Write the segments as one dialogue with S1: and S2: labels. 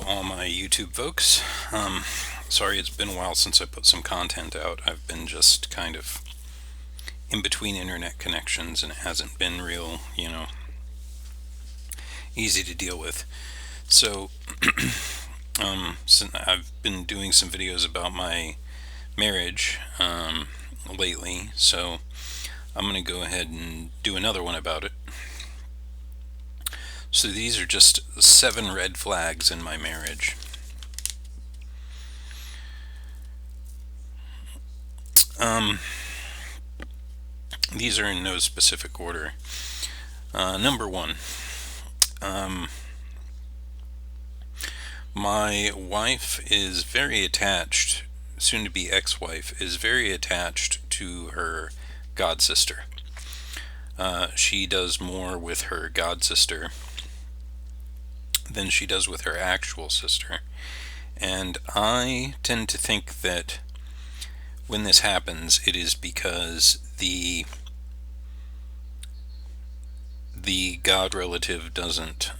S1: all my YouTube folks. Sorry it's been a while since I put some content out. I've been just kind of in between internet connections and it hasn't been real, easy to deal with. So, I've been doing some videos about my marriage lately, so I'm going to go ahead and do another one about it. So these are just 7 red flags in my marriage. These are in no specific order. Number 1. My wife is very attached, soon to be ex-wife, is very attached to her god sister. She does more with her god sister than she does with her actual sister. And I tend to think that when this happens, it is because the god relative doesn't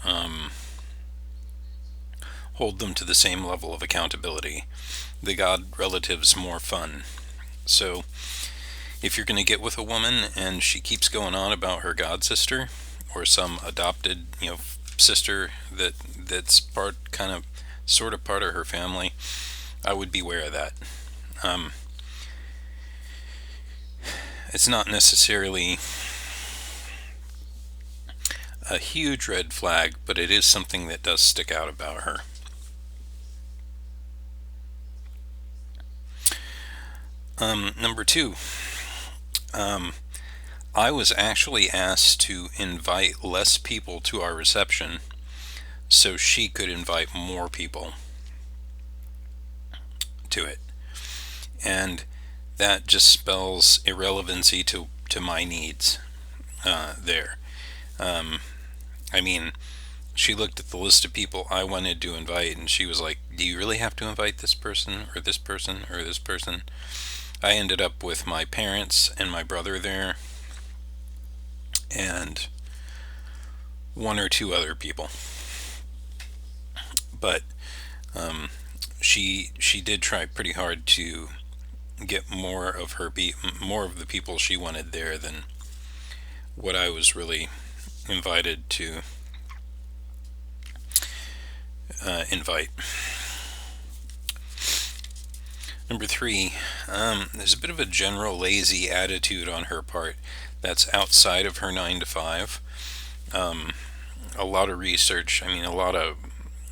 S1: hold them to the same level of accountability. The god relative's more fun. So if you're going to get with a woman and she keeps going on about her god sister or some adopted, sister that's sort of part of her family, I would beware of that. It's not necessarily a huge red flag, but it is something that does stick out about her. Number 2, I was actually asked to invite less people to our reception so she could invite more people to it. And that just spells irrelevancy to my needs there. I mean, she looked at the list of people I wanted to invite and she was like, do you really have to invite this person or this person or this person? I ended up with my parents and my brother there and 1 or 2 other people. But she did try pretty hard to get more of the people she wanted there than what I was really invited to invite. Number 3, there's a bit of a general lazy attitude on her part that's outside of her 9 to 5. A lot of research, a lot of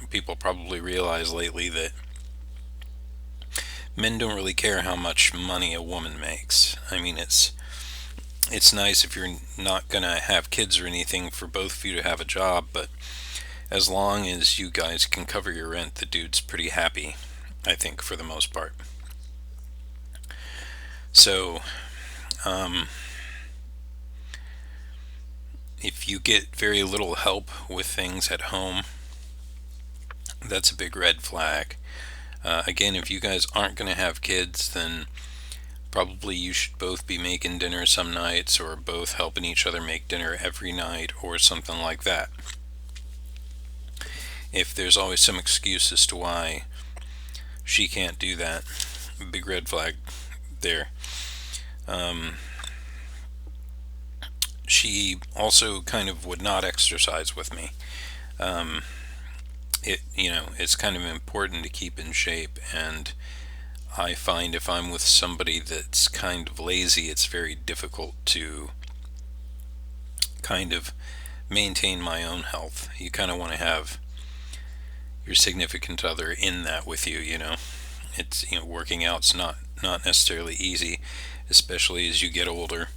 S1: people probably realize lately that men don't really care how much money a woman makes. It's nice if you're not going to have kids or anything for both of you to have a job, but as long as you guys can cover your rent, the dude's pretty happy, I think, for the most part. So, if you get very little help with things at home, that's a big red flag. Again, if you guys aren't going to have kids, then probably you should both be making dinner some nights or both helping each other make dinner every night or something like that. If there's always some excuse as to why she can't do that, big red flag there. She also kind of would not exercise with me. It's kind of important to keep in shape, and I find if I'm with somebody that's kind of lazy, it's very difficult to kind of maintain my own health. You kind of want to have your significant other in that with you. It's working out's not necessarily easy, especially as you get older.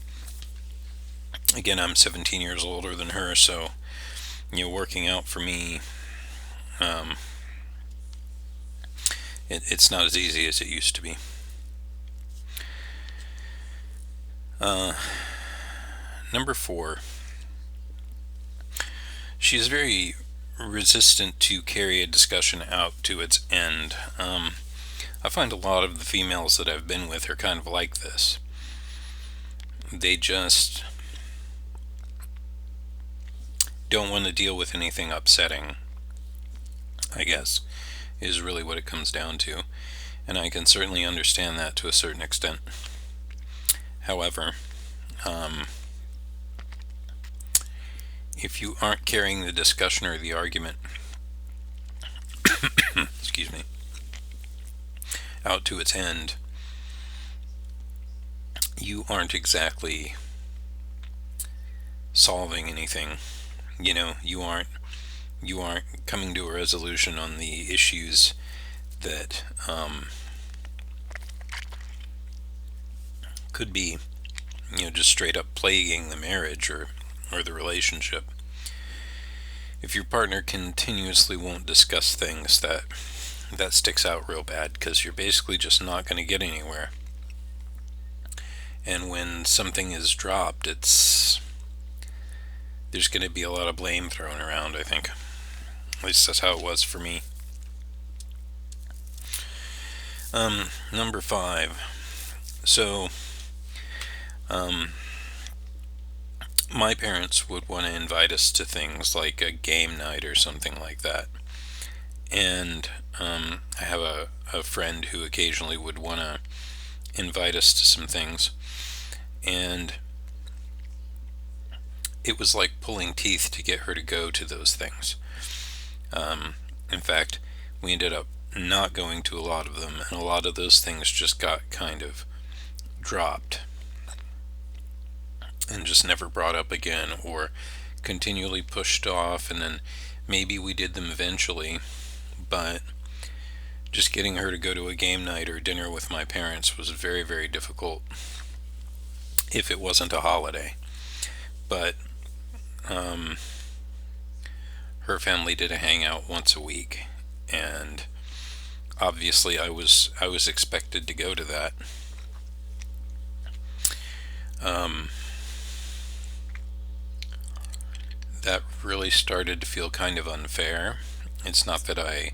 S1: Again, I'm 17 years older than her, so working out for me, it's not as easy as it used to be. Number 4, she is very resistant to carry a discussion out to its end. I find a lot of the females that I've been with are kind of like this. They just don't want to deal with anything upsetting. I guess, is really what it comes down to. And I can certainly understand that to a certain extent. However, if you aren't carrying the discussion or the argument, excuse me, out to its end, you aren't exactly solving anything. You aren't coming to a resolution on the issues that could be, just straight up plaguing the marriage or the relationship. If your partner continuously won't discuss things, that sticks out real bad, because you're basically just not going to get anywhere. And when something is dropped, there's going to be a lot of blame thrown around, I think. At least that's how it was for me. Number 5. So, my parents would want to invite us to things like a game night or something like that. And I have a friend who occasionally would want to invite us to some things. And it was like pulling teeth to get her to go to those things. In fact, we ended up not going to a lot of them, and a lot of those things just got kind of dropped and just never brought up again, or continually pushed off, and then maybe we did them eventually, but just getting her to go to a game night or dinner with my parents was very, very difficult if it wasn't a holiday. But her family did a hangout once a week, and obviously I was expected to go to that. That really started to feel kind of unfair. It's not that I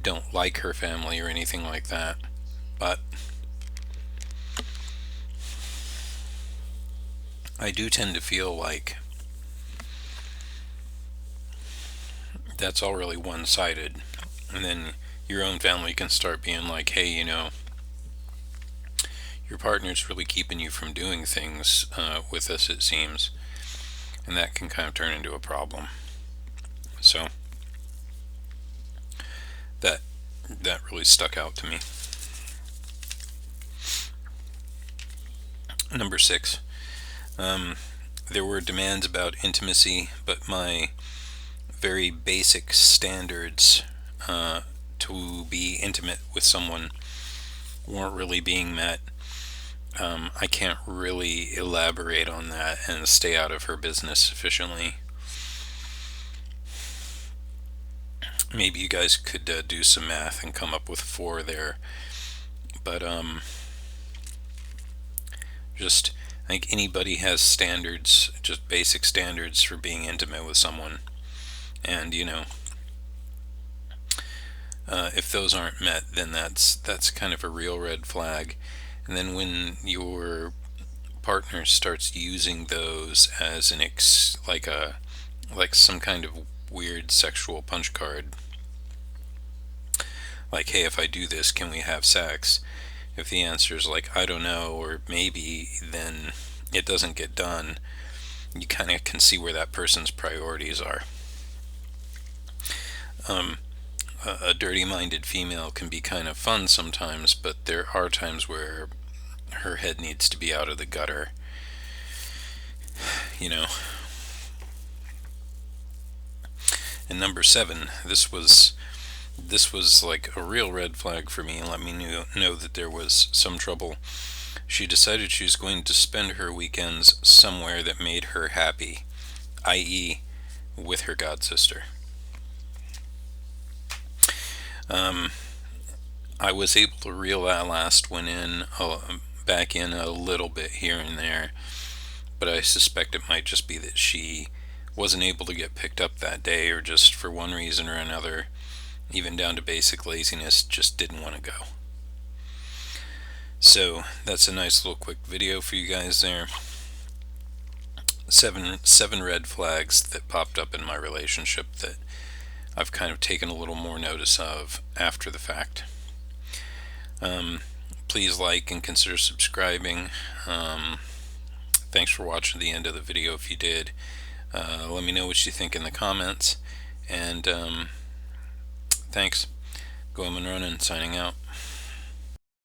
S1: don't like her family or anything like that, but I do tend to feel like that's all really one-sided, and then your own family can start being like, hey, your partner's really keeping you from doing things with us, it seems, and that can kind of turn into a problem. So that really stuck out to me. Number 6, there were demands about intimacy, but my very basic standards to be intimate with someone weren't really being met. I can't really elaborate on that and stay out of her business sufficiently. Maybe you guys could do some math and come up with 4 there. But just, I think anybody has standards, just basic standards for being intimate with someone. And if those aren't met, then that's kind of a real red flag. And then when your partner starts using those as like some kind of weird sexual punch card, like, hey, if I do this, can we have sex? If the answer is like, I don't know, or maybe, then it doesn't get done. You kind of can see where that person's priorities are. A dirty-minded female can be kind of fun sometimes, but there are times where her head needs to be out of the gutter. And number 7, this was like a real red flag for me, and let me know that there was some trouble. She decided she was going to spend her weekends somewhere that made her happy, i.e., with her godsister. I was able to reel that last one back in a little bit here and there, but I suspect it might just be that she wasn't able to get picked up that day, or just for one reason or another, even down to basic laziness, just didn't want to go. So that's a nice little quick video for you guys there. Seven red flags that popped up in my relationship that I've kind of taken a little more notice of after the fact. Please like and consider subscribing. Thanks for watching the end of the video if you did. Let me know what you think in the comments, and thanks. Goemon Ronan signing out.